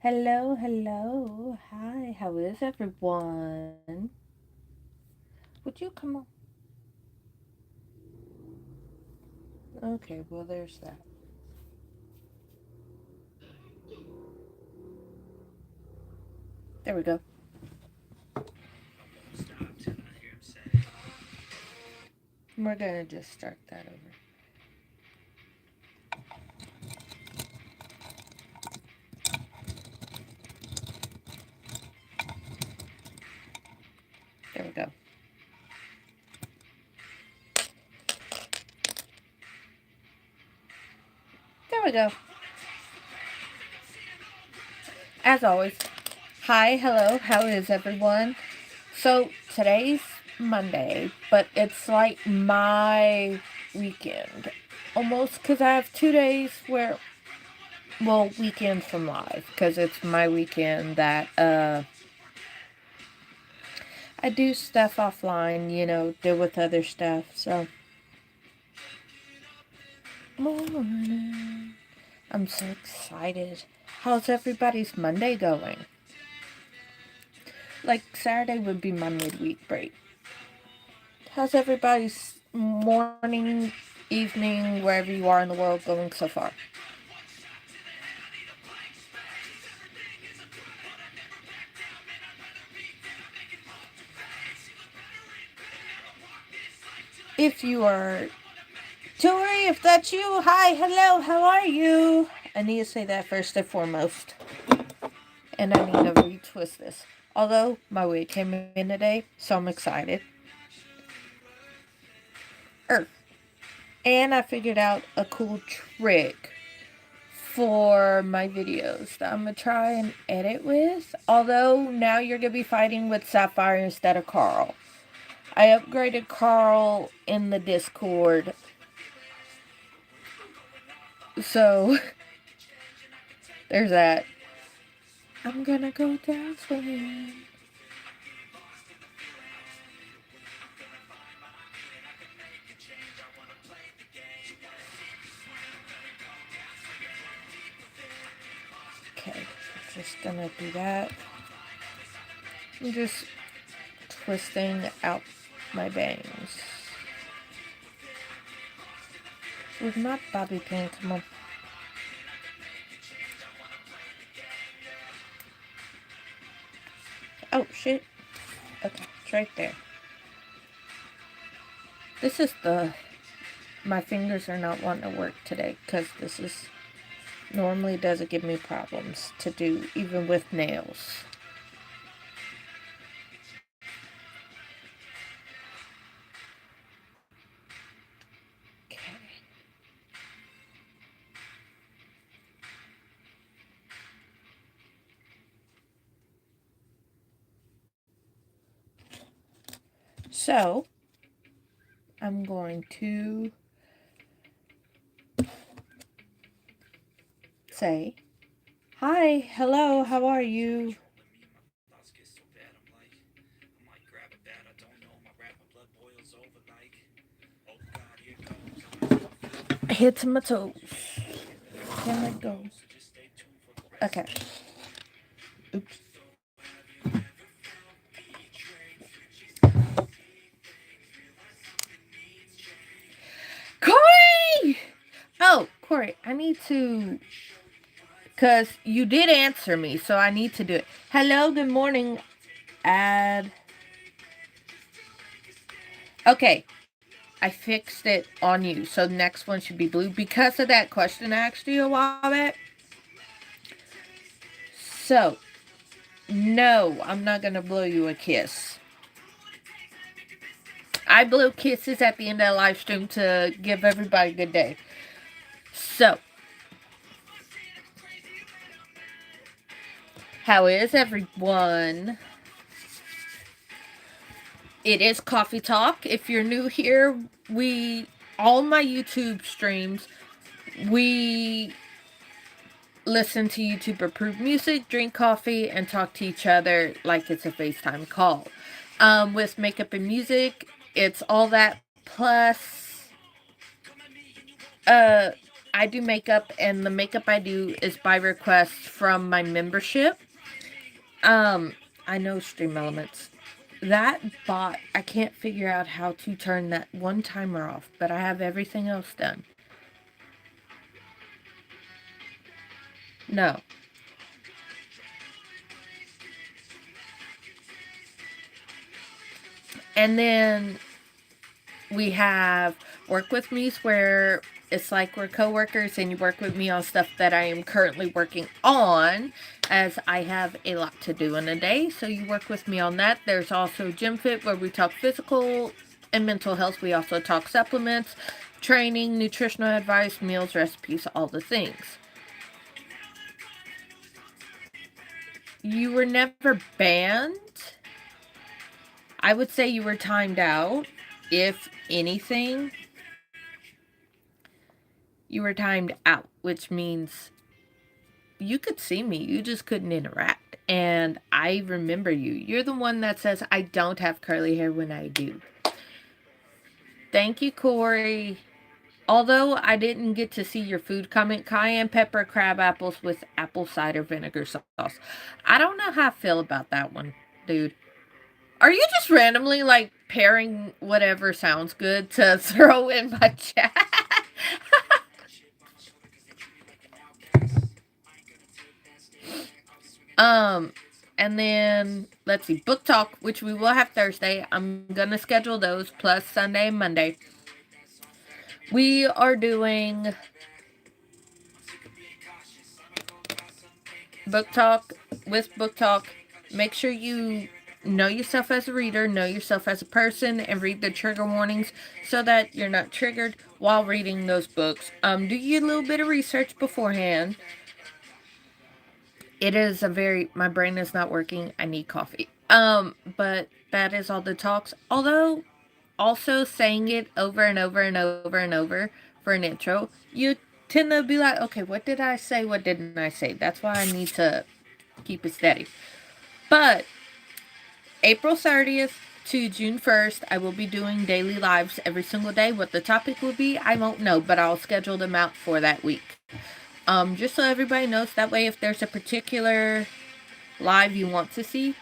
Hello, hello. Hi, how is everyone? Would you come on? Okay, well, there's that. There we go. We're gonna just start that over. There we go. There we go. As always, hi, hello, how is everyone? So, today's Monday, but it's like my weekend. Almost because I have 2 days where, well, weekends from live, because it's my weekend that, I do stuff offline, deal with other stuff, so. Morning. I'm so excited. How's everybody's Monday going? Like, Saturday would be my midweek break. How's everybody's morning, evening, wherever you are in the world going so far? If you are Tori, if that's you, hi, hello, how are you? I need to say that first and foremost. And I need to retwist this. Although my weight came in today, so I'm excited. Earth. And I figured out a cool trick for my videos that I'm going to try and edit with. Although now you're going to be fighting with Sapphire instead of Carl. I upgraded Carl in the Discord. So, there's that. I'm going to go down swimming. Okay, just going to do that. I'm just twisting out my bangs. With my bobby pin, come on. Oh, shit. Okay, it's right there. This is my fingers are not wanting to work today because this is normally doesn't give me problems to do even with nails. Okay. So, I'm going to say, hi, hello, how are you? Hit my toes. Here it goes. Okay. Oops. Corey! Oh, Corey, I need to. Because you did answer me, so I need to do it. Hello, good morning. Add. Okay. I fixed it on you, so the next one should be blue. Because of that question I asked you a while back. So, no, I'm not going to blow you a kiss. I blow kisses at the end of the live stream to give everybody a good day. So, how is everyone? It is Coffee Talk. If you're new here, all my YouTube streams, we listen to YouTube approved music, drink coffee, and talk to each other like it's a FaceTime call. With makeup and music, it's all that plus I do makeup, and the makeup I do is by request from my membership. I know Stream Elements. That bot, I can't figure out how to turn that one timer off, but I have everything else done. No. And then we have Work With Me's, where it's like we're co-workers and you work with me on stuff that I am currently working on, as I have a lot to do in a day, so you work with me on that. There's also Gym Fit, where we talk physical and mental health. We also talk supplements, training, nutritional advice, meals, recipes, all the things. You were never banned. I would say you were timed out. If anything, you were timed out, which means you could see me, you just couldn't interact. And I remember you. You're the one that says I don't have curly hair when I do. Thank you, Corey. Although I didn't get to see your food comment, cayenne pepper crab apples with apple cider vinegar sauce. I don't know how I feel about that one, dude. Are you just randomly like pairing whatever sounds good to throw in my chat? And then let's see, book talk, which we will have Thursday. I'm gonna schedule those plus Sunday and Monday. We are doing book talk with book talk. Make sure you know yourself as a reader, know yourself as a person, and read the trigger warnings so that you're not triggered while reading those books. Do you a little bit of research beforehand. It is my brain is not working. I need coffee. But that is all the talks. Although, also saying it over and over and over and over for an intro, you tend to be like, okay, what did I say? What didn't I say? That's why I need to keep it steady. But April 30th to June 1st, I will be doing daily lives every single day. What the topic will be, I won't know, but I'll schedule them out for that week. Just so everybody knows, that way if there's a particular live you want to see,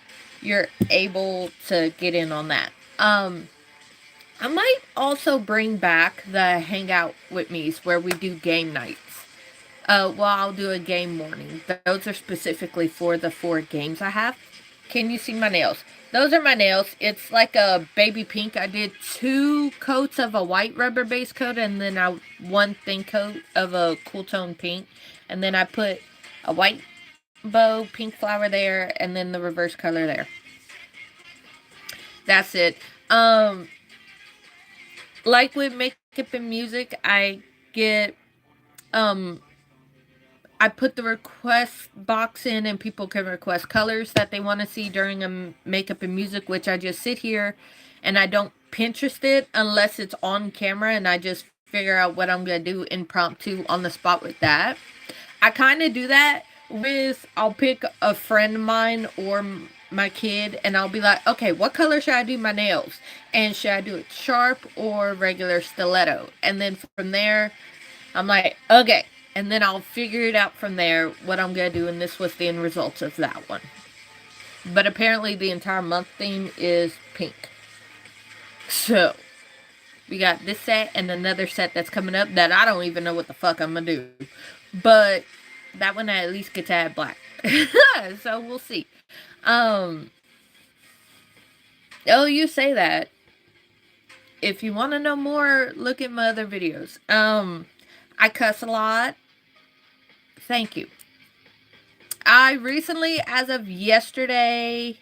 you're able to get in on that. I might also bring back the Hangout with Me's, where we do game nights. I'll do a game morning. Those are specifically for the 4 games I have. Can you see my nails? Those are my nails. It's like a baby pink. I did 2 coats of a white rubber base coat, and then 1 thin coat of a cool tone pink. And then I put a white bow, pink flower there, and then the reverse color there. That's it. Like with makeup and music, I get, I put the request box in, and people can request colors that they want to see during a makeup and music, which I just sit here and I don't Pinterest it unless it's on camera, and I just figure out what I'm going to do impromptu on the spot with that. I kind of do that with, I'll pick a friend of mine or my kid, and I'll be like, okay, what color should I do my nails? And should I do it sharp or regular stiletto? And then from there, I'm like, okay. And then I'll figure it out from there what I'm going to do, and this was the end results of that one. But apparently the entire month theme is pink. So, we got this set and another set that's coming up that I don't even know what the fuck I'm going to do. But that one I at least get to add black. So, we'll see. Oh, you say that. If you want to know more, look at my other videos. I cuss a lot. Thank you. I recently, as of yesterday,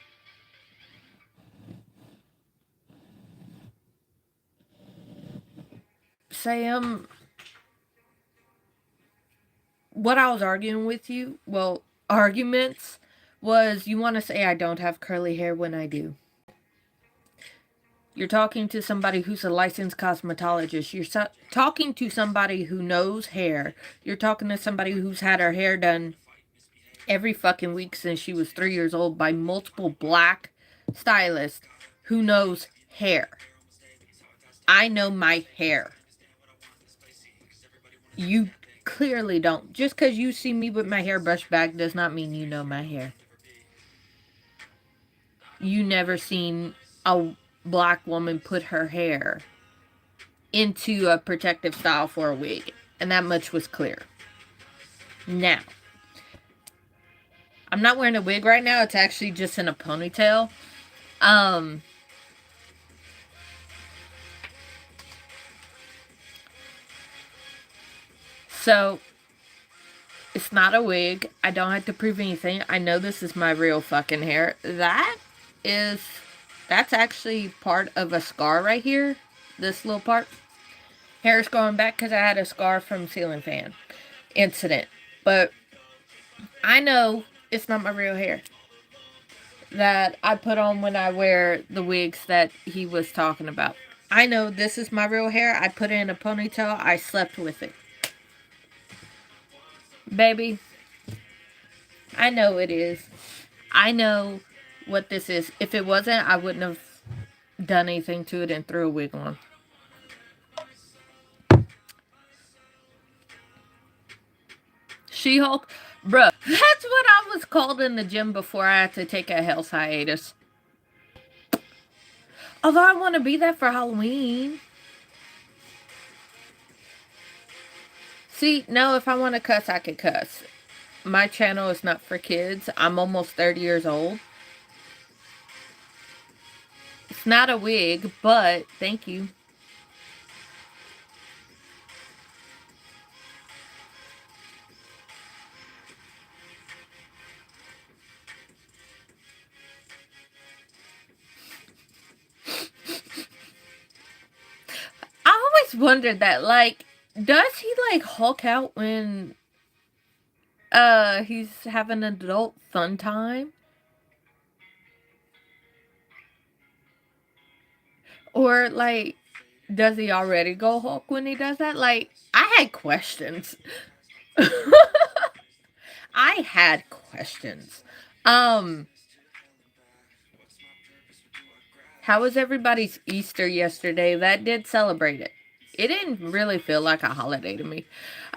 Sam, what I was arguing with you, arguments, was you want to say I don't have curly hair when I do. You're talking to somebody who's a licensed cosmetologist. You're talking to somebody who knows hair. You're talking to somebody who's had her hair done every fucking week since she was 3 years old by multiple black stylists who knows hair. I know my hair. You clearly don't. Just because you see me with my hair brushed back does not mean you know my hair. You never seen a black woman put her hair into a protective style for a wig. And that much was clear. Now, I'm not wearing a wig right now. It's actually just in a ponytail. So, it's not a wig. I don't have to prove anything. I know this is my real fucking hair. That's actually part of a scar right here. This little part. Hair's going back because I had a scar from ceiling fan incident. But I know it's not my real hair that I put on when I wear the wigs that he was talking about. I know this is my real hair. I put it in a ponytail. I slept with it. Baby, I know it is. I know what this is. If it wasn't, I wouldn't have done anything to it and threw a wig on. She-Hulk? Bruh, that's what I was called in the gym before I had to take a health hiatus. Although I want to be that for Halloween. See, no, if I want to cuss, I can cuss. My channel is not for kids. I'm almost 30 years old. It's not a wig, but thank you. I always wondered that, like, does he, like, Hulk out when, he's having an adult fun time? Or, like, does he already go Hulk when he does that? Like, I had questions. I had questions. How was everybody's Easter yesterday? That did celebrate it. It didn't really feel like a holiday to me.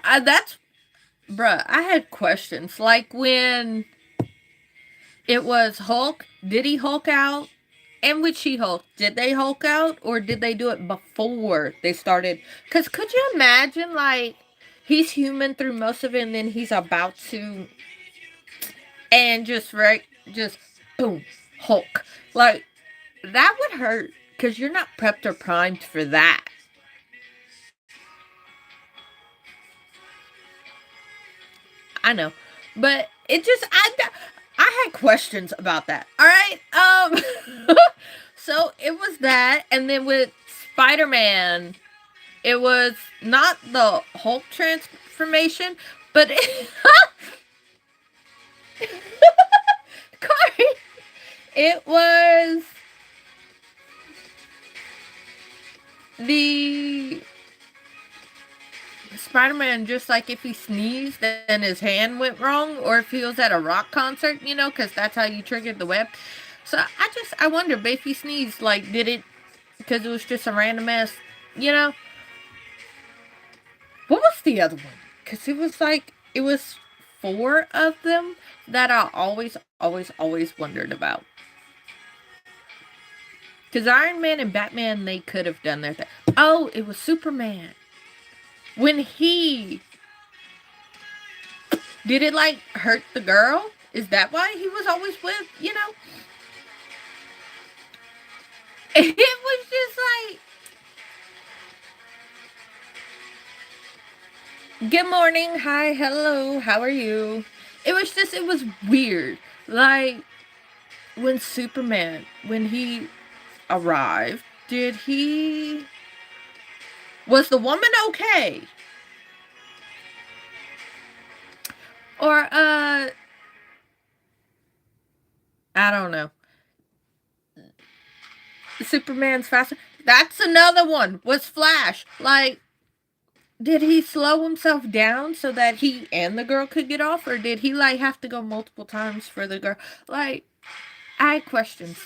Bruh, I had questions. Like when it was Hulk, did he Hulk out? And with She-Hulk, did they Hulk out? Or did they do it before they started? Because could you imagine, like, he's human through most of it and then he's about to... And just boom, Hulk. Like, that would hurt. Because you're not prepped or primed for that. I know. But it just... I had questions about that. All right. So it was that, and then with Spider-Man, it was not the Hulk transformation, but it was the Spider-Man, just like if he sneezed and his hand went wrong, or if he was at a rock concert, you know, because that's how you triggered the web. So I wonder, but if he sneezed, like, did it, because it was just a random ass, you know? What was the other one? Because it was 4 of them that I always wondered about. Because Iron Man and Batman, they could have done their thing. Oh, it was Superman. When he... Did it, like, hurt the girl? Is that why he was always with, you know? It was just like... Good morning. Hi. Hello. How are you? It was weird. Like, when Superman, when he arrived, was the woman okay? Or, I don't know. Superman's faster. That's another one. Was Flash. Like, did he slow himself down so that he and the girl could get off? Or did he, like, have to go multiple times for the girl? Like, I had questions.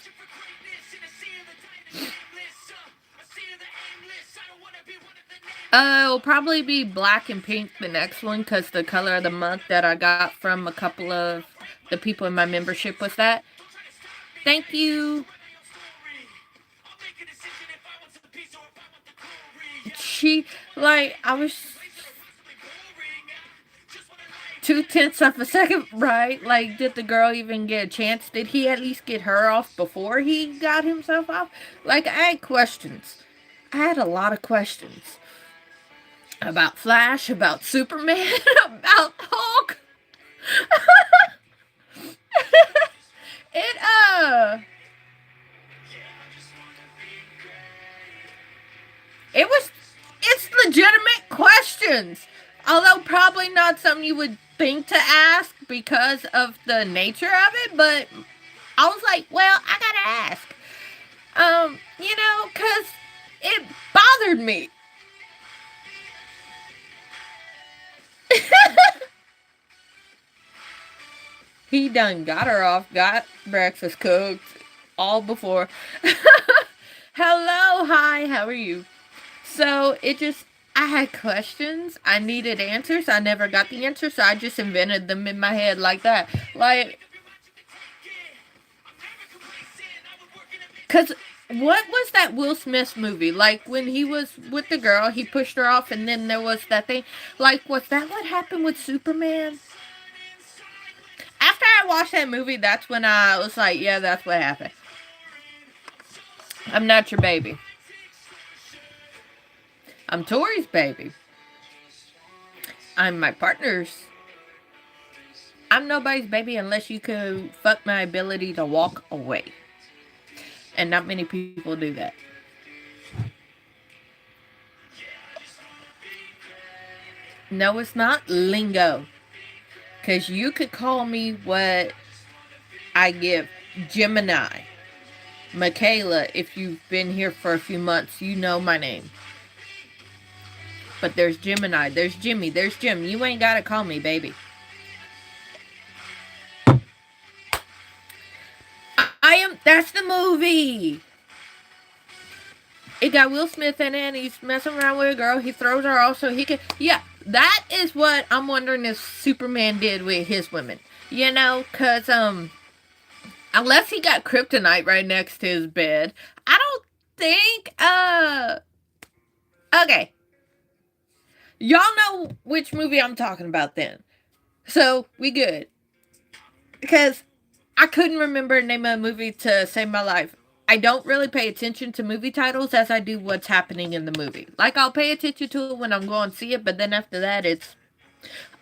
It'll probably be black and pink the next one because the color of the month that I got from a couple of the people in my membership was that. Thank you. She, like, I was 2/10 of a second right. Like, did the girl even get a chance? Did he at least get her off before he got himself off? Like, I had questions. I had a lot of questions about Flash, about Superman, about Hulk. it it was, it's legitimate questions. Although probably not something you would think to ask because of the nature of it, but I was like, well, I gotta ask. Cause it bothered me. He done got her off, got breakfast cooked, all before. Hello, hi, how are you? So I had questions. I needed answers. I never got the answers, so I just invented them in my head like that. Like, because what was that Will Smith movie? Like, when he was with the girl, he pushed her off, and then there was that thing. Like, was that what happened with Superman? After I watched that movie, that's when I was like, yeah, that's what happened. I'm not your baby. I'm Tori's baby. I'm my partner's. I'm nobody's baby unless you could fuck my ability to walk away. And not many people do that. No, it's not lingo. Because you could call me what I give Gemini. Michaela, if you've been here for a few months, you know my name. But there's Gemini, there's Jimmy, there's Jim. You ain't gotta call me baby. That's the movie. It got Will Smith in it, and he's messing around with a girl. He throws her off so he can. Yeah, that is what I'm wondering if Superman did with his women. Because, unless he got kryptonite right next to his bed, I don't think, okay. Y'all know which movie I'm talking about then. So, we good. Because I couldn't remember the name of a movie to save my life. I don't really pay attention to movie titles as I do what's happening in the movie. Like, I'll pay attention to it when I'm going to see it, but then after that, it's,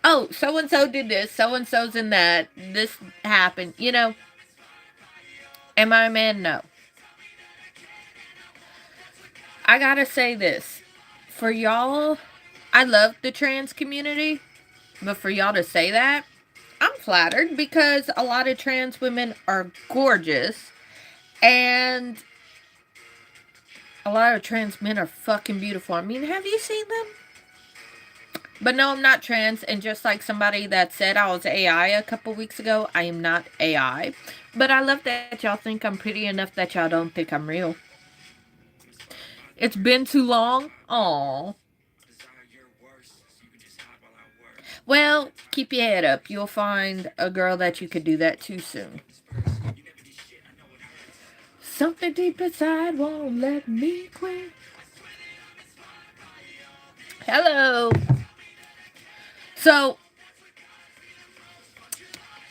oh, so-and-so did this, so-and-so's in that, this happened, Am I a man? No. I gotta say this. For y'all, I love the trans community, but for y'all to say that, I'm flattered because a lot of trans women are gorgeous and a lot of trans men are fucking beautiful. I mean, have you seen them? But no, I'm not trans, and just like somebody that said I was AI a couple weeks ago, I am not AI. But I love that y'all think I'm pretty enough that y'all don't think I'm real. It's been too long. Aww. Well, keep your head up. You'll find a girl that you could do that to soon. Something deep inside won't let me quit. Hello. So,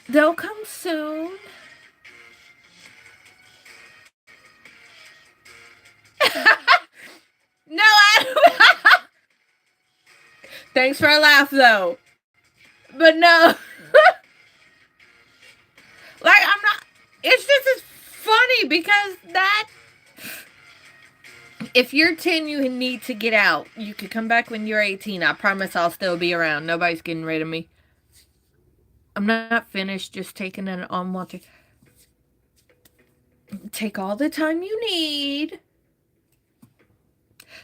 they'll come soon. No, Thanks for a laugh, though. But no. Like, I'm not. It's just as funny because that. If you're 10, you need to get out. You could come back when you're 18. I promise I'll still be around. Nobody's getting rid of me. I'm not finished, just taking an unwanted. Take all the time you need.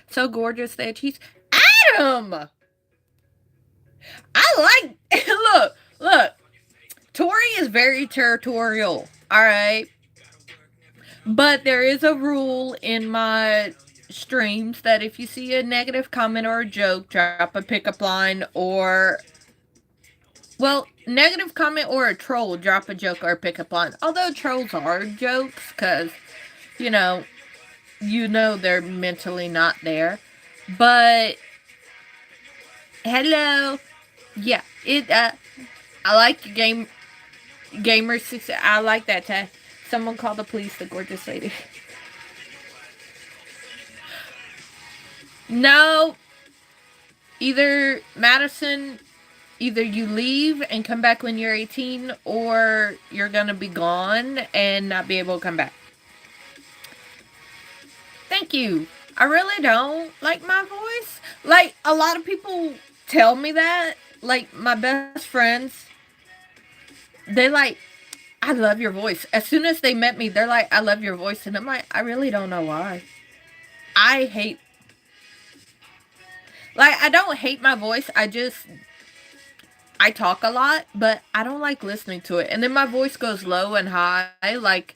So gorgeous that she's. Adam! I like. Look. Tori is very territorial. Alright? But there is a rule in my streams that if you see a negative comment or a joke, drop a pickup line, or, well, negative comment or a troll, drop a joke or a pickup line. Although trolls are jokes, because, you know, they're mentally not there. But, hello. Yeah, I like your gamer success. I like that tag. Someone call the police, the gorgeous lady. No. Either Madison, either you leave and come back when you're 18, or you're gonna be gone and not be able to come back. Thank you. I really don't like my voice. Like, a lot of people tell me that. Like, my best friends, they like, I love your voice. As soon as they met me, they're like, I love your voice. And I'm like, I really don't know why. I hate, like, I don't hate my voice. I talk a lot, but I don't like listening to it. And then my voice goes low and high. Like,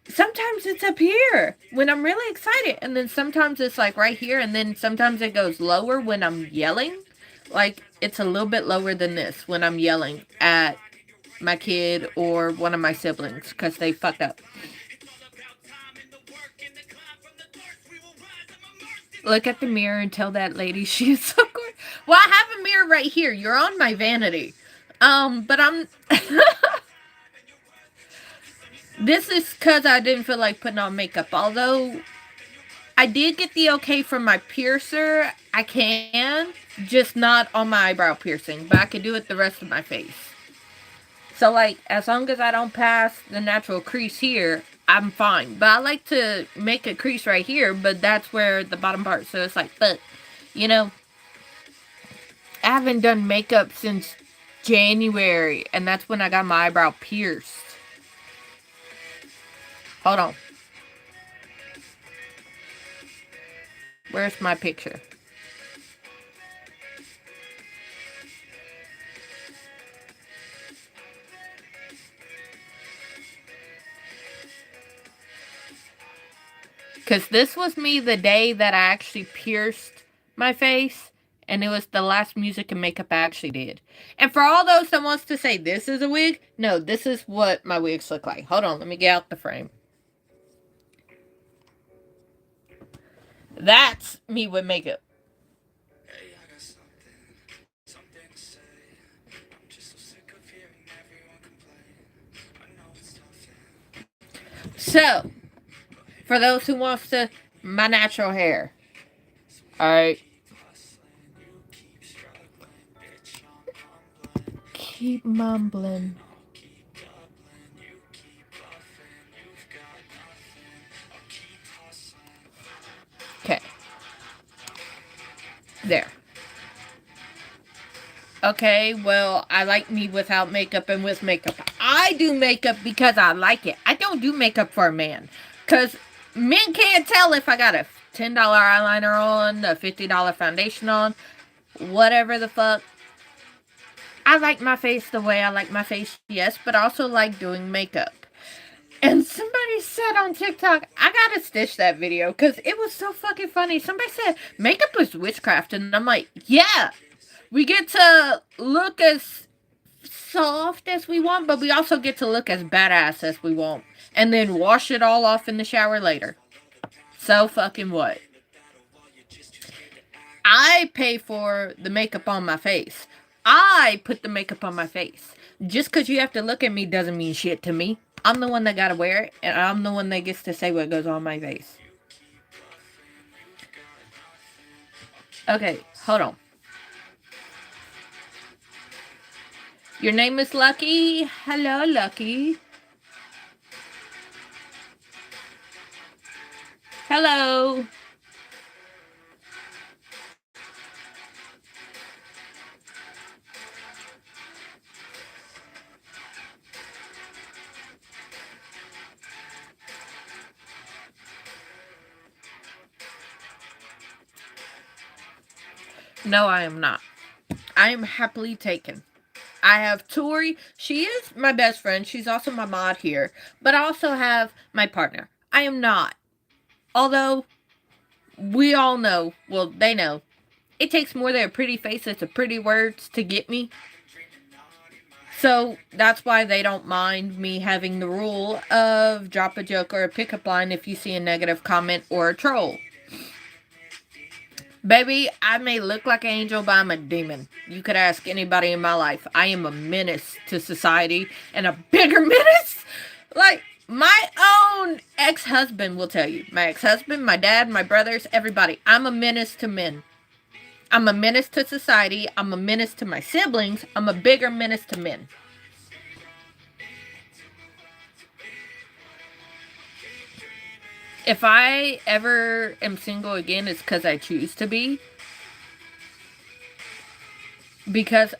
sometimes it's up here when I'm really excited. And then sometimes it's like right here. And then sometimes it goes lower when I'm yelling. Like, it's a little bit lower than this when I'm yelling at my kid or one of my siblings because they fucked up. Look at the mirror and tell that lady she is so gorgeous. Well, I have a mirror right here. You're on my vanity. But I'm... This is because I didn't feel like putting on makeup. Although, I did get the okay from my piercer. I can. Just not on my eyebrow piercing. But I can do it the rest of my face. So, like, as long as I don't pass the natural crease here, I'm fine. But I like to make a crease right here, but that's where the bottom part. So it's like, but, you know, I haven't done makeup since January, and that's when I got my eyebrow pierced. Hold on. Where's my picture? Because this was me the day that I actually pierced my face. And it was the last music and makeup I actually did. And for all those that wants to say this is a wig, no, this is what my wigs look like. Hold on, let me get out the frame. That's me with makeup. So, for those who wants to, my natural hair. Alright. Keep mumbling. Okay. There. Okay, well, I like me without makeup and with makeup. I do makeup because I like it. I don't do makeup for a man. Because men can't tell if I got a $10 eyeliner on, a $50 foundation on, whatever the fuck. I like my face the way I like my face, yes, but I also like doing makeup. And somebody said on TikTok, I gotta stitch that video because it was so fucking funny. Somebody said, makeup is witchcraft. And I'm like, yeah, we get to look as soft as we want, but we also get to look as badass as we want. And then wash it all off in the shower later. So fucking what? I pay for the makeup on my face. I put the makeup on my face. Just because you have to look at me doesn't mean shit to me. I'm the one that gotta wear it, and I'm the one that gets to say what goes on my face. Okay, hold on. Your name is Lucky? Hello, Lucky. Hello. No, I am not. I am happily taken. I have Tori. She is my best friend. She's also my mod here. But I also have my partner. I am not. Although, we all know, well, they know, it takes more than a pretty face, it's a pretty words to get me. So that's why they don't mind me having the rule of drop a joke or a pickup line if you see a negative comment or a troll. Baby, I may look like an angel, but I'm a demon. You could ask anybody in my life. I am a menace to society, and a bigger menace. Like, my own ex-husband will tell you. My ex-husband, my dad, my brothers, everybody. I'm a menace to men. I'm a menace to society. I'm a menace to my siblings. I'm a bigger menace to men. If I ever am single again, it's because I choose to be. Because,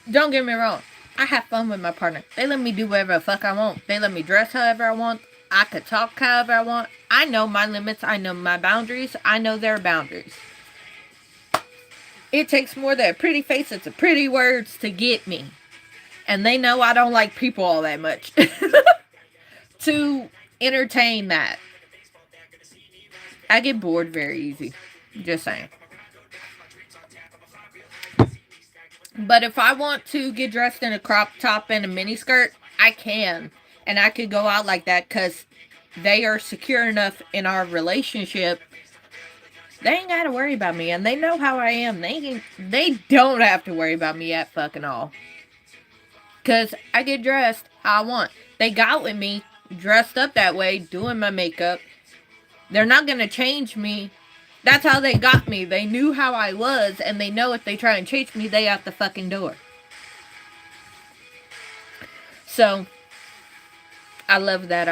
don't get me wrong, I have fun with my partner. They let me do whatever the fuck I want. They let me dress however I want. I could talk however I want. I know my limits. I know my boundaries. I know their boundaries. It takes more than a pretty face. It's a pretty words to get me. And they know I don't like people all that much. To entertain that. I get bored very easy. Just saying. But if I want to get dressed in a crop top and a mini skirt, I can. And I could go out like that because they are secure enough in our relationship. They ain't got to worry about me. And they know how I am. They don't have to worry about me at fucking all. Because I get dressed how I want. They got with me, dressed up that way, doing my makeup. They're not going to change me. That's how they got me. They knew how I was, and they know if they try and change me, they out the fucking door. So, I love that.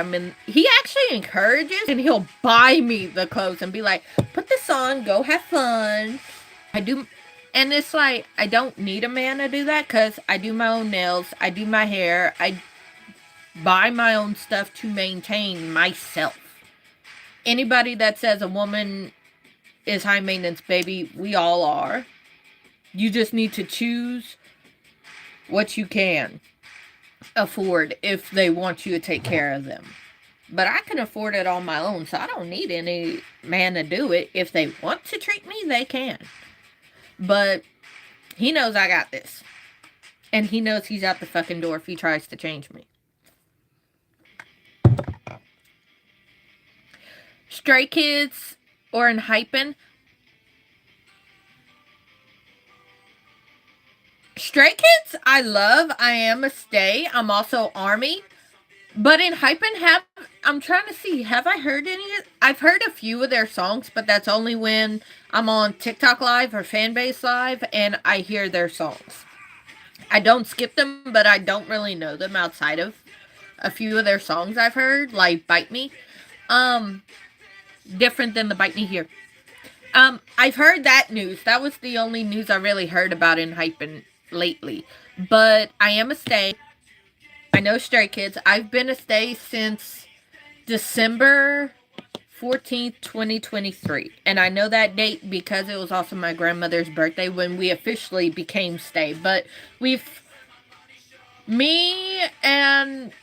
He actually encourages, and he'll buy me the clothes and be like, put this on, go have fun. I do, and it's like, I don't need a man to do that, because I do my own nails, I do my hair, I buy my own stuff to maintain myself. Anybody that says a woman is high maintenance, baby, we all are. You just need to choose what you can afford if they want you to take care of them. But I can afford it on my own, so I don't need any man to do it. If they want to treat me, they can. But he knows I got this. And he knows he's out the fucking door if he tries to change me. Stray Kids or Enhypen. Stray Kids, I love. I am a stay. I'm also Army. But Enhypen, I'm trying to see, have I heard any? I've heard a few of their songs, but that's only when I'm on TikTok Live or Fanbase Live and I hear their songs. I don't skip them, but I don't really know them outside of a few of their songs I've heard, like Bite Me. Different than the Bite Me Here. I've heard that news. That was the only news I really heard about Enhypen lately. But I am a stay. I know Stray Kids. I've been a stay since December 14th, 2023. And I know that date because it was also my grandmother's birthday when we officially became stay. But me and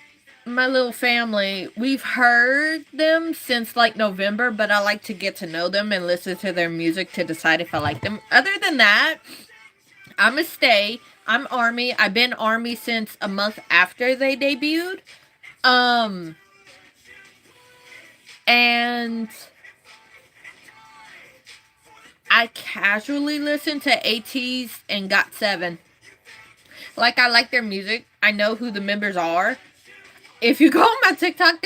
my little family, we've heard them since like November, but I like to get to know them and listen to their music to decide if I like them. Other than that, I'm a stay. I'm Army. I've been Army since a month after they debuted. And I casually listen to ATEEZ and GOT7. Like, I like their music. I know who the members are. If you go on my TikTok,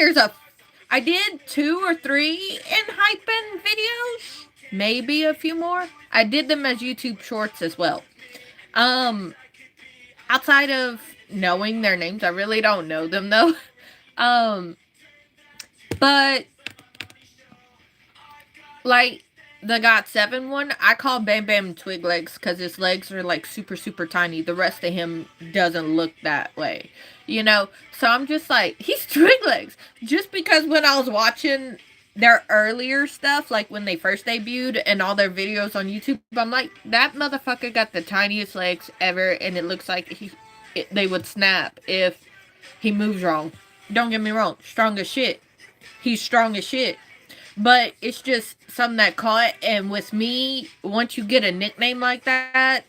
I did 2 or 3 Enhypen videos. Maybe a few more. I did them as YouTube shorts as well. Outside of knowing their names, I really don't know them though. But like the GOT7 one, I call Bam Bam Twig Legs because his legs are like super, super tiny. The rest of him doesn't look that way, you know? So I'm just like, he's Twig Legs. Just because when I was watching their earlier stuff, like when they first debuted and all their videos on YouTube, I'm like, that motherfucker got the tiniest legs ever, and it looks like they would snap if he moves wrong. Don't get me wrong, strong as shit. He's strong as shit. But it's just something that caught. And with me, once you get a nickname like that,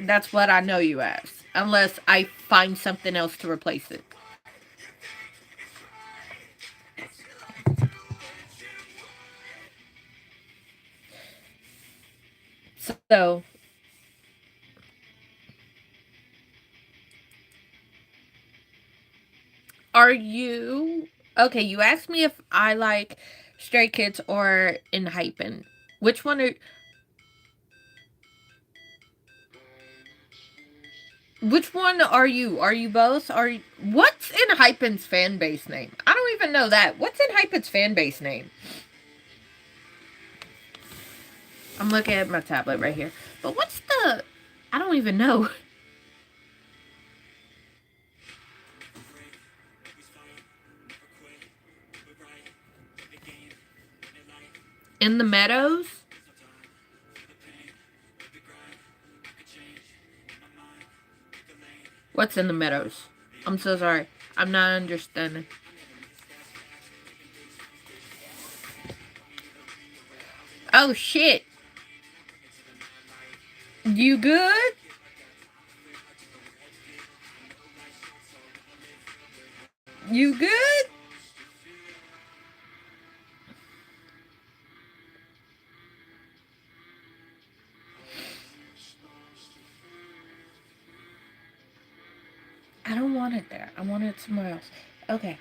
that's what I know you as. Unless I find something else to replace it. So, are you okay? You asked me if I like Stray Kids or In Hypen. Which one are Which one are you? Are you both? What's In Hypen's fan base name? I don't even know that. What's In Hypen's fan base name? I'm looking at my tablet right here. But what's the? I don't even know. In the Meadows. What's in the Meadows? I'm so sorry. I'm not understanding. Oh shit. You good? You good? I don't want it there. I want it somewhere else. Okay.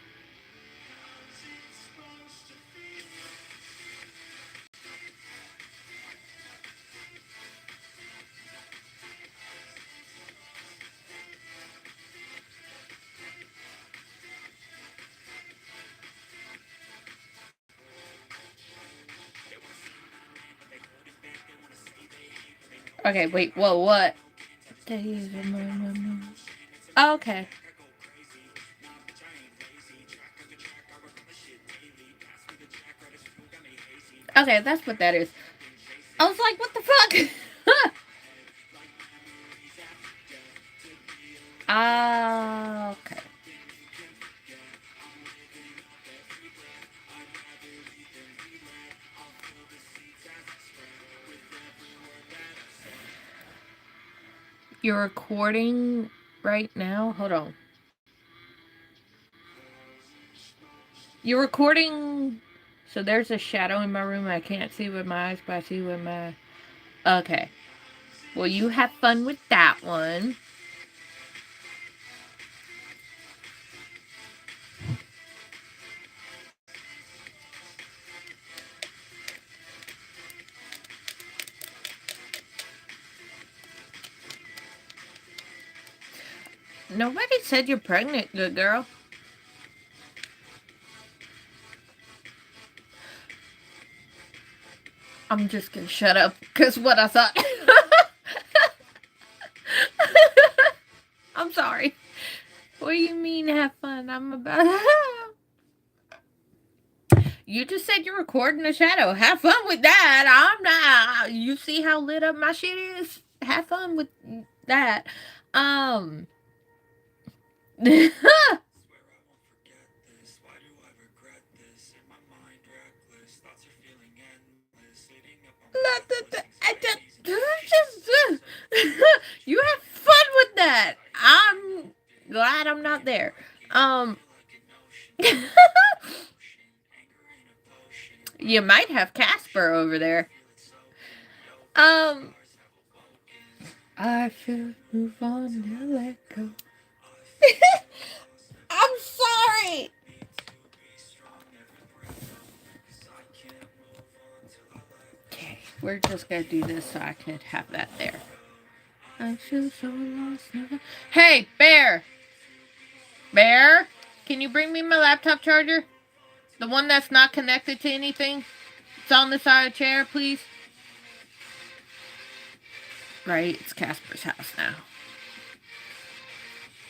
Okay, wait, whoa, what? Oh, okay. Okay, that's what that is. I was like, what the fuck? Ah, okay. You're recording right now? Hold on. You're recording. So there's a shadow in my room. I can't see with my eyes, but I see with my. Okay. Well, you have fun with that one. Nobody said you're pregnant, good girl. I'm just gonna shut up because what I thought. I'm sorry. What do you mean have fun? I'm about. You just said you're recording a shadow. Have fun with that. I'm not. You see how lit up my shit is? Have fun with that. Um. You have fun with that. I'm glad I'm not there. Um. You might have Casper over there. Um. I feel move on and let go. I'm sorry. Okay, we're just gonna do this so I could have that there. I feel so lost. Hey, Bear! Bear! Can you bring me my laptop charger? The one that's not connected to anything? It's on the side of the chair, please. Right, it's Casper's house now.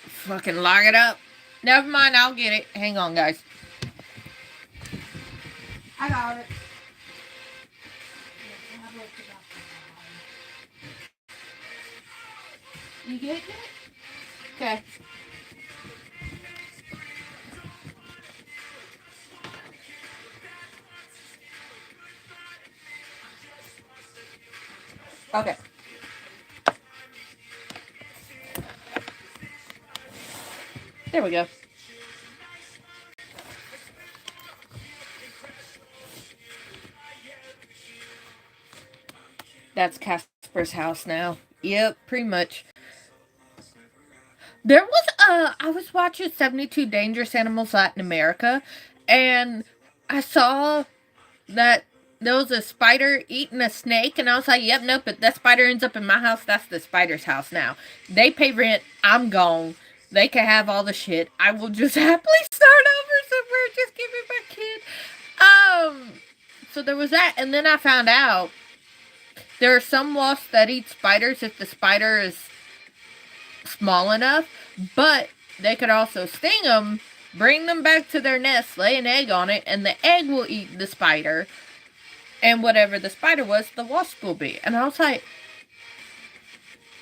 Fucking lock it up. Never mind, I'll get it. Hang on, guys. I got it. You get it? Okay. Okay. There we go. That's Casper's house now. Yep, pretty much. There was I was watching 72 Dangerous Animals Latin America, and I saw that there was a spider eating a snake, and I was like, yep, nope, but that spider ends up in my house. That's the spider's house now. They pay rent. I'm gone. They can have all the shit. I will just happily start over somewhere. Just give me my kid. So there was that, and then I found out there are some wasps that eat spiders if the spider is small enough, but they could also sting them, bring them back to their nest, lay an egg on it, and the egg will eat the spider. And whatever the spider was, the wasp will be. And I was like,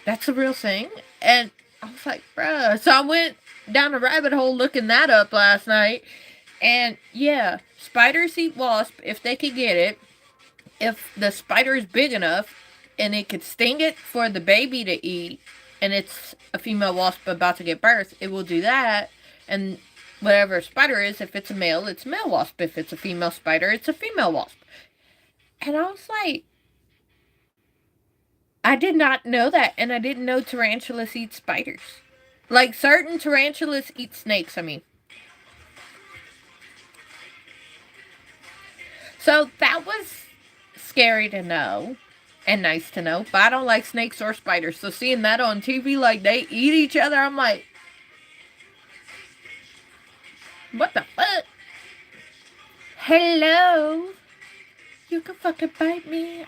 that's a real thing? And I was like, bruh. So I went down a rabbit hole looking that up last night. And yeah, spiders eat wasp if they could get it. If the spider is big enough and it could sting it for the baby to eat, and it's a female wasp about to get birth, it will do that. And whatever a spider is, if it's a male, it's a male wasp. If it's a female spider, it's a female wasp. And I was like, I did not know that, and I didn't know tarantulas eat spiders. Like, certain tarantulas eat snakes, I mean. So that was scary to know and nice to know, but I don't like snakes or spiders. So seeing that on TV, like they eat each other, I'm like, what the fuck? Hello? You can fucking bite me.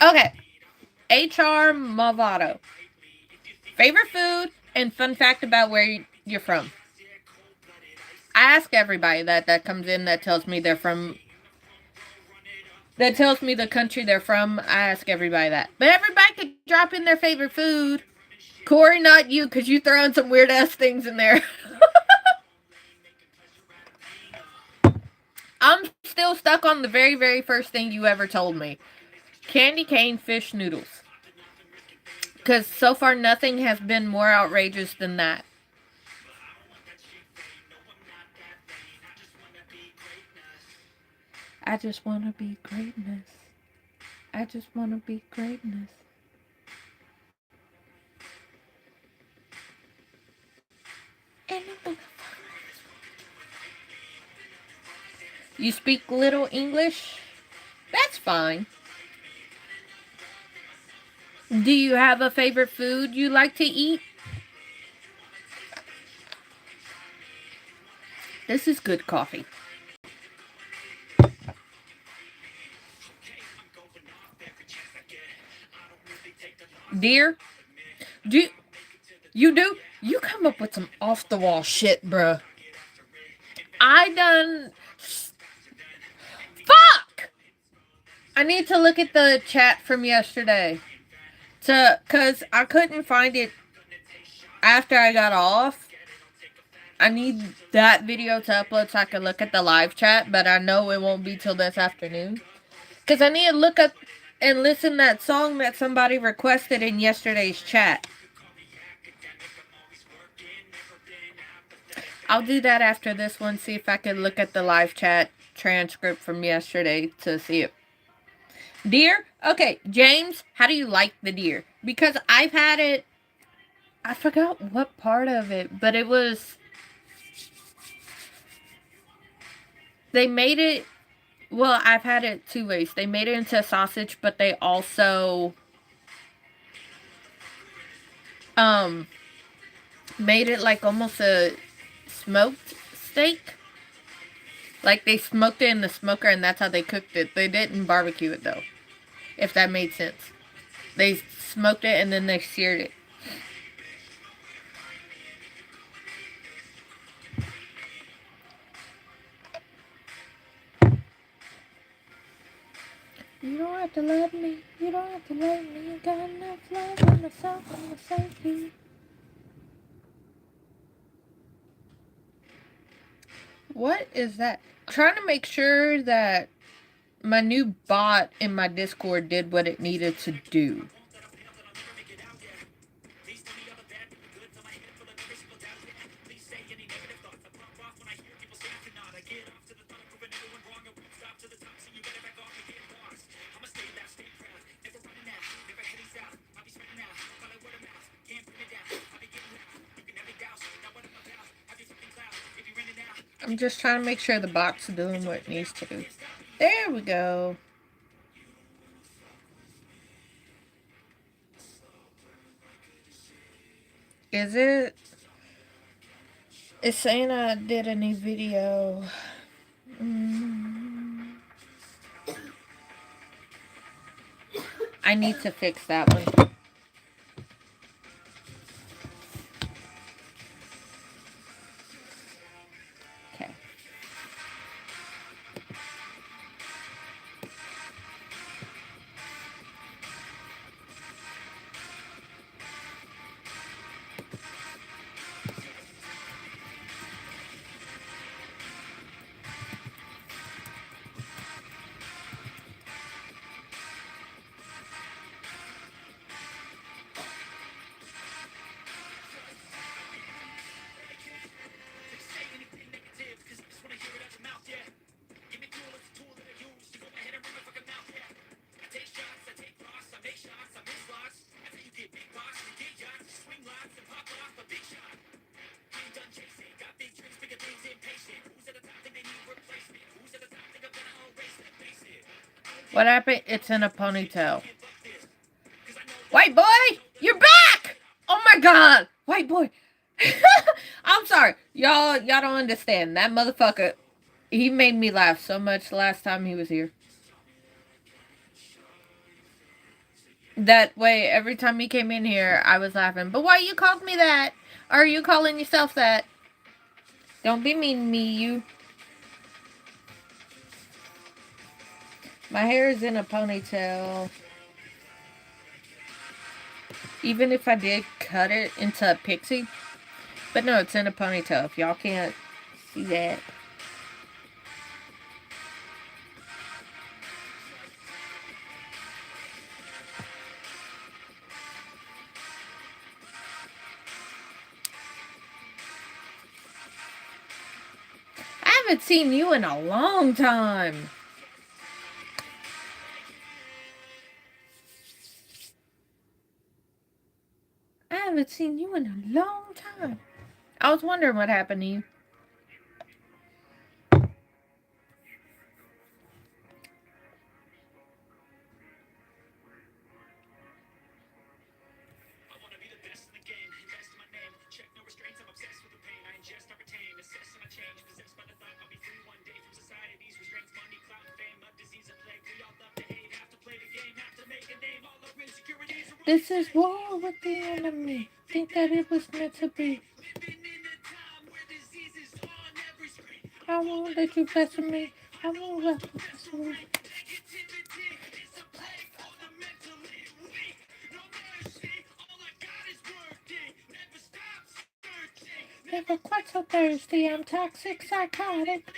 Okay. HR Malvado. Favorite food and fun fact about where you're from. I ask everybody that comes in that tells me they're from, that tells me the country they're from. I ask everybody that. But everybody could drop in their favorite food. Corey, not you, because you throwing some weird ass things in there. I'm still stuck on the very, very first thing you ever told me. Candy cane fish noodles. Because so far nothing has been more outrageous than that. I just want to be greatness. I just want to be greatness. You speak little English? That's fine. Do you have a favorite food you like to eat? This is good coffee. Dear, do you do? You come up with some off the wall shit, bruh. I done. Fuck! I need to look at the chat from yesterday. Cause I couldn't find it after I got off. I need that video to upload so I can look at the live chat, but I know it won't be till this afternoon. Cause I need to look up and listen to that song that somebody requested in yesterday's chat. I'll do that after this one, see if I can look at the live chat transcript from yesterday to see it. Deer? Okay, James, how do you like the deer? Because I've had it, I forgot what part of it, but it was, they made it, well, I've had it two ways. They made it into a sausage, but they also made it like almost a smoked steak. Like they smoked it in the smoker and that's how they cooked it. They didn't barbecue it though, if that made sense. They smoked it and then they seared it. You don't have to love me. You don't have to love me. You got enough love in myself and my safety. What is that? I'm trying to make sure that My new bot in my Discord did what it needed to do. I'm just trying to make sure the bot's doing what it needs to. There we go. Is it? It's saying I did a new video. I need to fix that one. Okay. What happened? It's in a ponytail. White boy, you're back! Oh my god, white boy. I'm sorry, y'all don't understand. That motherfucker, he made me laugh so much last time he was here. That way, every time he came in here, I was laughing. But why you called me that? Are you calling yourself that? Don't be mean to me, you. My hair is in a ponytail. Even if I did cut it into a pixie. But no, it's in a ponytail. If y'all can't see that. I haven't seen you in a long time. I haven't seen you in a long time. I was wondering what happened to you. This is war with the enemy. Think that it was meant to be. I won't let you pester me. I won't let you pester me. Never quite so thirsty. I'm toxic, psychotic.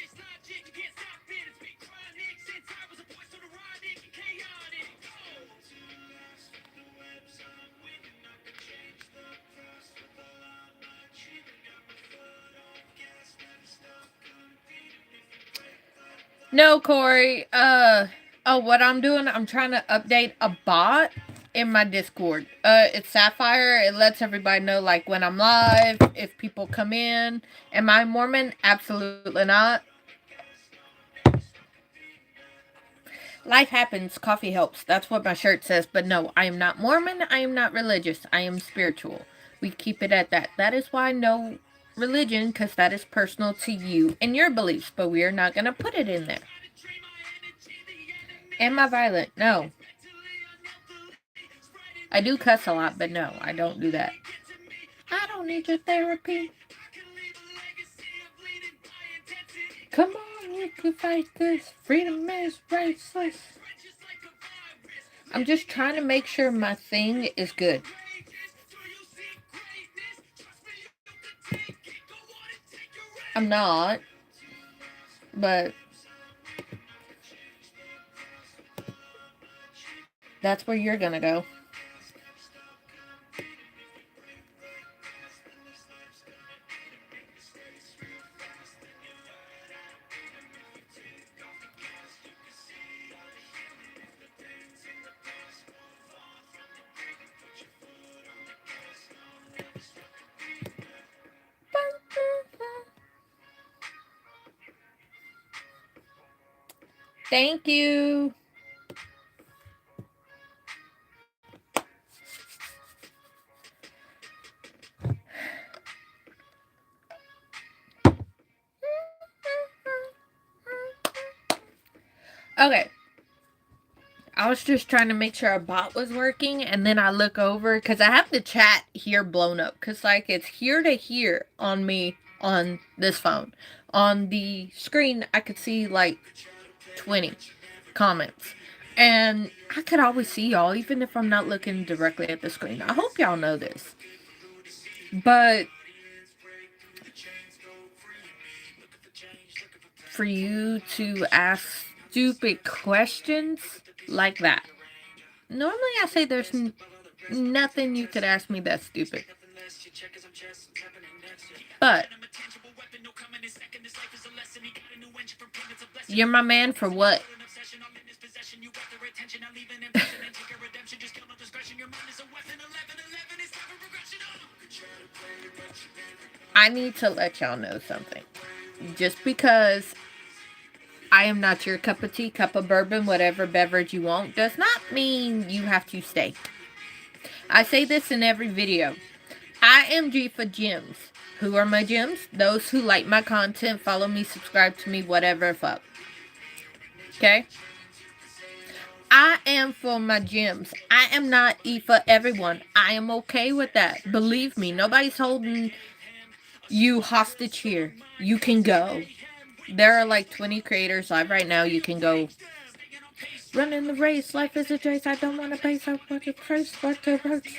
No, Corey. What I'm doing, I'm trying to update a bot in my Discord. It's Sapphire. It lets everybody know, like, when I'm live, if people come in. Am I Mormon? Absolutely not. Life happens, coffee helps. That's what my shirt says. But no, I am not Mormon. I am not religious. I am spiritual. We keep it at that. That is why no religion, because that is personal to you and your beliefs. But we are not going to put it in there. Am I violent? No. I do cuss a lot, but no, I don't do that. I don't need your therapy. Come on, you can fight this. Freedom is priceless. I'm just trying to make sure my thing is good. I'm not. But That's where you're gonna go. Thank you. Okay. I was just trying to make sure our bot was working, and then I look over because I have the chat here blown up because, like, it's here to here on me on this phone. On the screen, I could see like 20 comments, and I could always see y'all even if I'm not looking directly at the screen. I hope y'all know this, but for you to ask stupid questions like that. Normally I say there's nothing you could ask me that's stupid. But you're my man for what? I need to let y'all know something. Just because I am not your cup of tea, cup of bourbon, whatever beverage you want, does not mean you have to stay. I say this in every video. I am G for gems. Who are my gems? Those who like my content, follow me, subscribe to me, whatever fuck. Okay? I am for my gems. I am not E for everyone. I am okay with that. Believe me, nobody's holding you hostage here. You can go. There are like 20 creators live right now. You can go. Running the race. Life is a chase. I don't want to pay so much a price. What the hurts.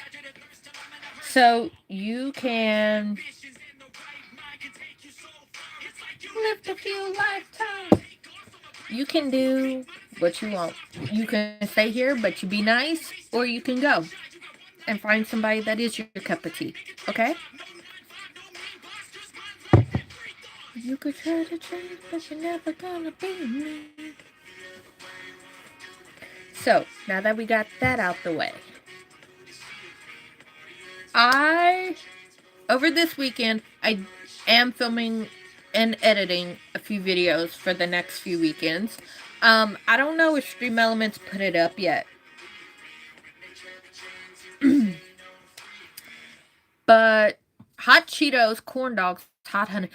So you can live a few lifetimes. You can do what you want. You can stay here, but you be nice, or you can go and find somebody that is your cup of tea. Okay? You could try to change, but you're never gonna be me. So, now that we got that out the way, over this weekend, I am filming and editing a few videos for the next few weekends. I don't know if Stream Elements put it up yet. But hot Cheetos, corn dogs, hot honey.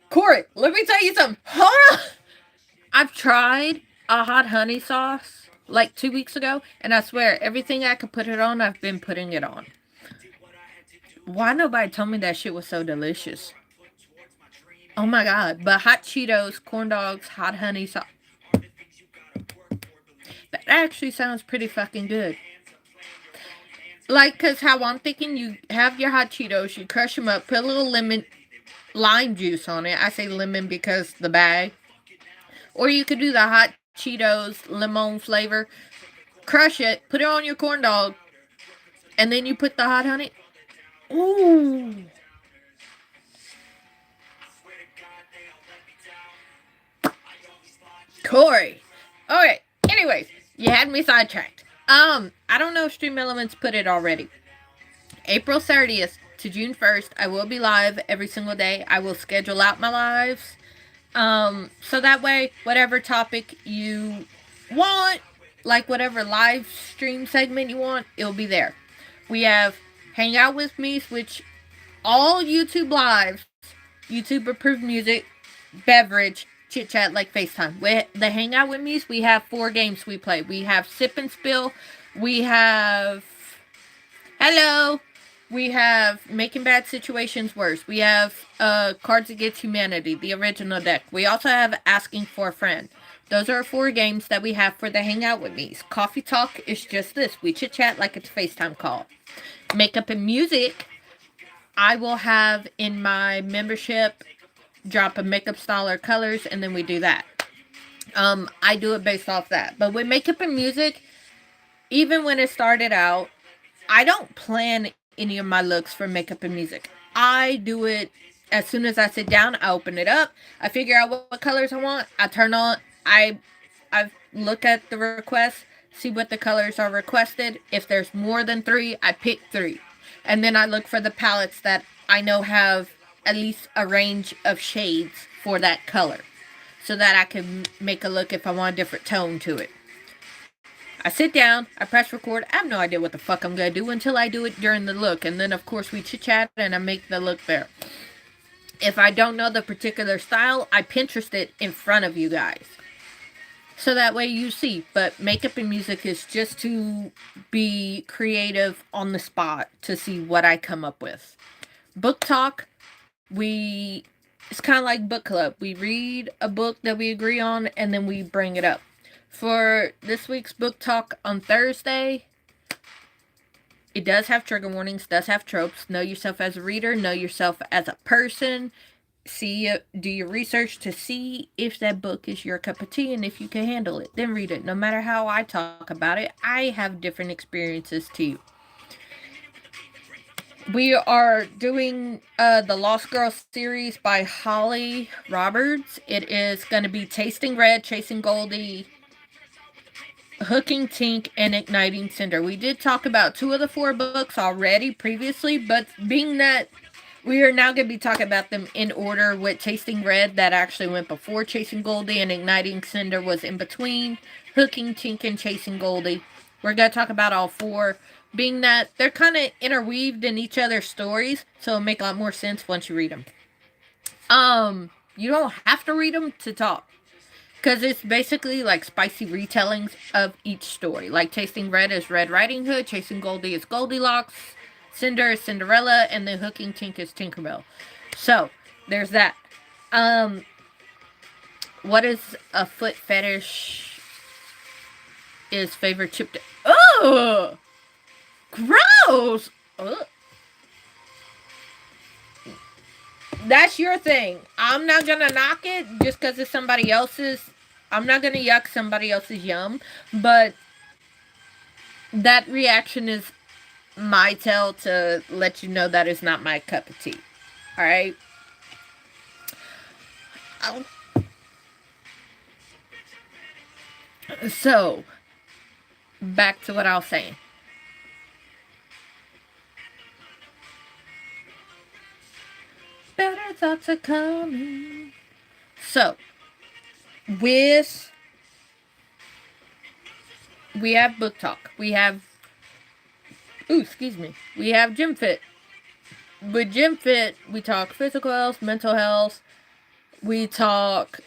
Corey, let me tell you something. Hold on. I've tried a hot honey sauce like 2 weeks ago, and I swear everything I could put it on, I've been putting it on. Why nobody told me that shit was so delicious? Oh my god. But hot Cheetos, corn dogs, hot honey sauce. That actually sounds pretty fucking good. Like, cause how I'm thinking, you have your hot Cheetos, you crush them up, put a little lime juice on it. I say lemon because the bag. Or you could do the hot Cheetos lemon flavor. Crush it, put it on your corn dog, and then you put the hot honey. Ooh. Corey. Alright, anyways, you had me sidetracked. I don't know if Stream Elements put it already. April 30th to June 1st, I will be live every single day. I will schedule out my lives. So that way, whatever topic you want, like whatever live stream segment you want, it'll be there. We have Hang Out With Me, which all YouTube lives, YouTube approved music, beverage, chit chat like FaceTime. With the Hang Out With Me, we have 4 games we play. We have Sip and Spill. We have Hello. We have Making Bad Situations Worse. We have Cards Against Humanity, the original deck. We also have Asking for a Friend. Those are 4 games that we have for the Hang Out With Me. Coffee Talk is just this. We chit chat like it's a FaceTime call. Makeup and music, I will have in my membership, drop a makeup style or colors, and then we do that. I do it based off that. But with makeup and music, even when it started out, I don't plan any of my looks for makeup and music. I do it as soon as I sit down. I open it up. I figure out what colors I want. I turn on. I look at the requests, see what the colors are requested. If there's more than 3, I pick 3, and then I look for the palettes that I know have at least a range of shades for that color, so that I can make a look if I want a different tone to it. I sit down, I press record. I have no idea what the fuck I'm going to do until I do it during the look. And then, of course, we chit-chat and I make the look there. If I don't know the particular style, I Pinterest it in front of you guys. So that way you see. But makeup and music is just to be creative on the spot to see what I come up with. Book talk, it's kind of like book club. We read a book that we agree on and then we bring it up. For this week's book talk on Thursday, it does have trigger warnings, does have tropes. Know yourself as a reader, know yourself as a person. Do your research to see if that book is your cup of tea and if you can handle it. Then read it. No matter how I talk about it, I have different experiences too. We are doing the Lost Girl series by Holly Roberts. It is going to be Tasting Red, Chasing Goldie, Hooking Tink, and Igniting Cinder. We did talk about 2 of the 4 books already previously, but being that we are now going to be talking about them in order, with Tasting Red that actually went before Chasing Goldie and Igniting Cinder was in between Hooking Tink and Chasing Goldie. We're going to talk about all 4, being that they're kind of interweaved in each other's stories, so it'll make a lot more sense once you read them. You don't have to read them to talk, because it's basically like spicy retellings of each story. Like Tasting Red is Red Riding Hood, Chasing Goldie is Goldilocks, Cinder is Cinderella, and then Hooking Tink is Tinkerbell. So, there's that. What is a foot fetish? Is favorite chip? Oh! Gross! Ugh. That's your thing. I'm not gonna knock it just because it's somebody else's. I'm not gonna yuck somebody else's yum, but that reaction is my tell to let you know that is not my cup of tea. Alright? So, back to what I was saying. Better thoughts are coming. So, we have book talk. We have Gym Fit. With Gym Fit, we talk physical health, mental health. We talk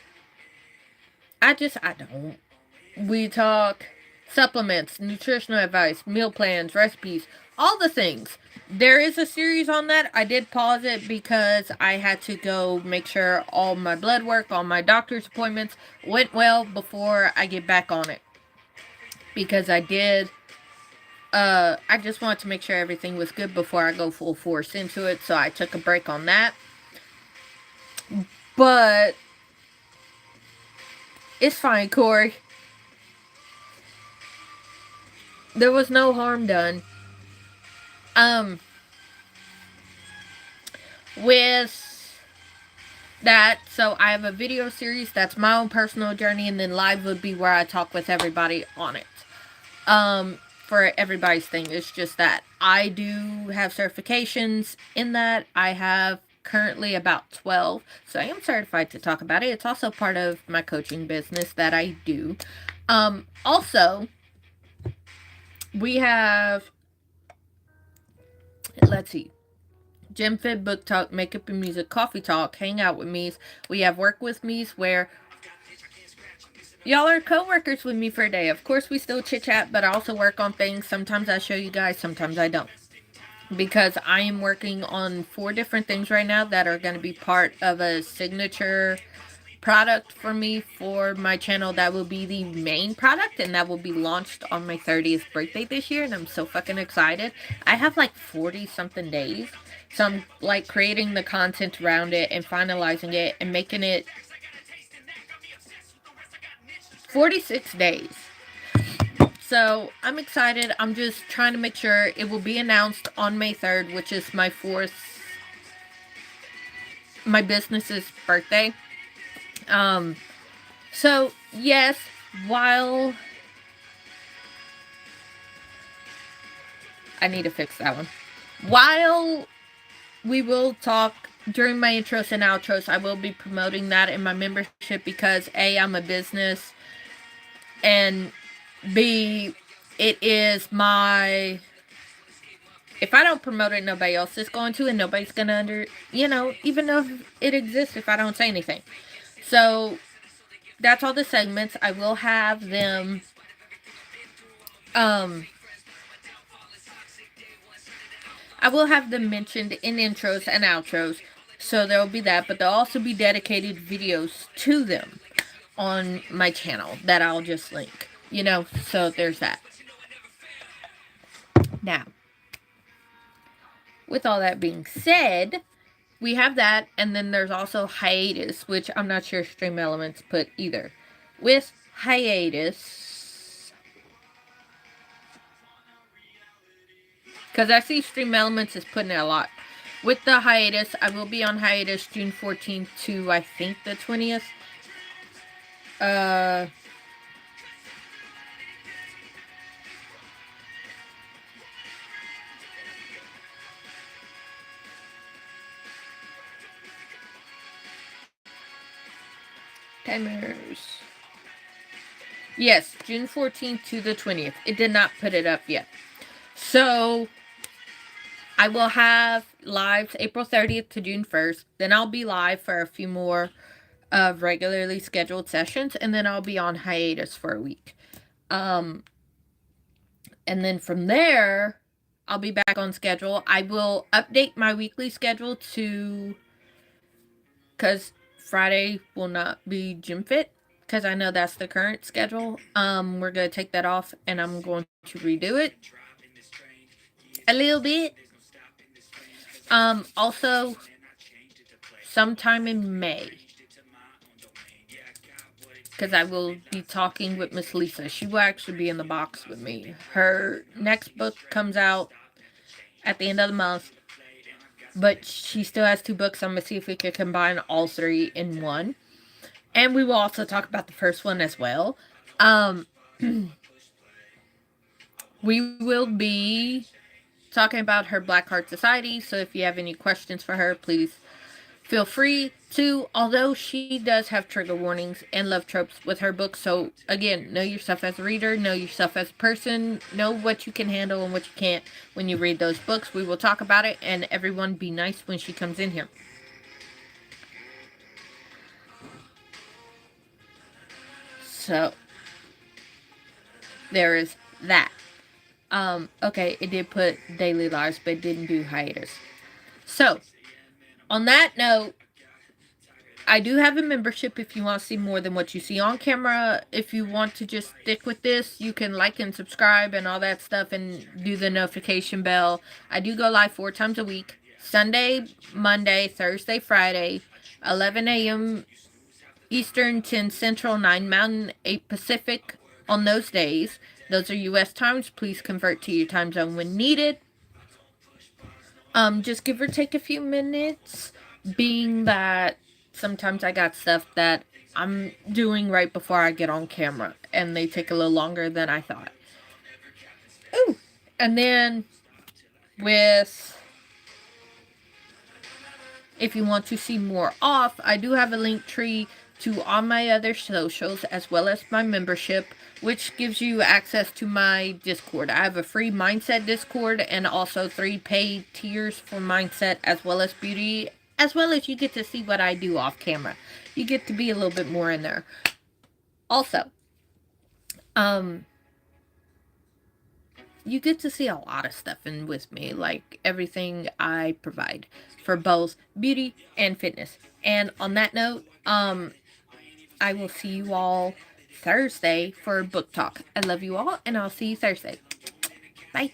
we talk supplements, nutritional advice, meal plans, recipes, all the things. There is a series on that. I did pause it because I had to go make sure all my blood work, all my doctor's appointments went well before I get back on it. Because I just wanted to make sure everything was good before I go full force into it. So I took a break on that. But it's fine, Corey. There was no harm done. With that, so I have a video series that's my own personal journey, and then live would be where I talk with everybody on it. For everybody's thing, it's just that I do have certifications in that. I have currently about 12, so I am certified to talk about it. It's also part of my coaching business that I do. Also, we have, let's see, Gym Fit, Book Talk, Makeup and Music, Coffee Talk, Hang Out with Me's. We have Work with Me's, where y'all are co-workers with me for a day. Of course, we still chit-chat, but I also work on things. Sometimes I show you guys, sometimes I don't. Because I am working on 4 different things right now that are going to be part of a signature product for me for my channel. That will be the main product, and that will be launched on my 30th birthday this year, and I'm so fucking excited. I have like 40 something days, so I'm like creating the content around it and finalizing it and making it 46 days. So I'm excited. I'm just trying to make sure it will be announced on May 3rd, which is my business's birthday. So yes, while I need to fix that one. While we will talk during my intros and outros, I will be promoting that in my membership because A, I'm a business, and B, it is my, if I don't promote it, nobody else is going to, and nobody's going to even know if it exists if I don't say anything. So that's all the segments. I will have them, mentioned in intros and outros. So there will be that, but there'll also be dedicated videos to them on my channel that I'll just link. So there's that. Now, with all that being said, we have that, and then there's also hiatus, which I'm not sure Stream Elements put either. With hiatus, because I see Stream Elements is putting it a lot. With the hiatus, I will be on hiatus June 14th to, I think, the 20th. Timers. Yes, June 14th to the 20th. It did not put it up yet. So, I will have lives April 30th to June 1st. Then I'll be live for a few more of regularly scheduled sessions. And then I'll be on hiatus for a week. And then from there, I'll be back on schedule. I will update my weekly schedule because Friday will not be Gym Fit, because I know that's the current schedule. We're going to take that off, and I'm going to redo it a little bit. Also, sometime in May, because I will be talking with Miss Lisa. She will actually be in the box with me. Her next book comes out at the end of the month, but she still has 2 books. I'm going to see if we can combine all 3 in one. And we will also talk about the first one as well. We will be talking about her Black Heart Society, so if you have any questions for her, please feel free to, although she does have trigger warnings and love tropes with her books. So again, know yourself as a reader, know yourself as a person, know what you can handle and what you can't when you read those books. We will talk about it, and everyone be nice when she comes in here. So there is that. Okay, it did put daily lives, but it didn't do hiatus. So, on that note, I do have a membership if you want to see more than what you see on camera. If you want to just stick with this, you can like and subscribe and all that stuff and do the notification bell. I do go live 4 times a week. Sunday, Monday, Thursday, Friday, 11 a.m. Eastern, 10 Central, 9 Mountain, 8 Pacific on those days. Those are U.S. times. Please convert to your time zone when needed. Just give or take a few minutes, being that sometimes I got stuff that I'm doing right before I get on camera, and they take a little longer than I thought. Ooh! And then, if you want to see more off, I do have a link tree to all my other socials, as well as my membership, which gives you access to my Discord. I have a free Mindset Discord, and also 3 paid tiers for Mindset, as well as Beauty, as well as you get to see what I do off camera. You get to be a little bit more in there. Also, you get to see a lot of stuff in with me, like everything I provide for both beauty and fitness. And on that note, I will see you all Thursday for book talk. I love you all, and I'll see you Thursday. Bye.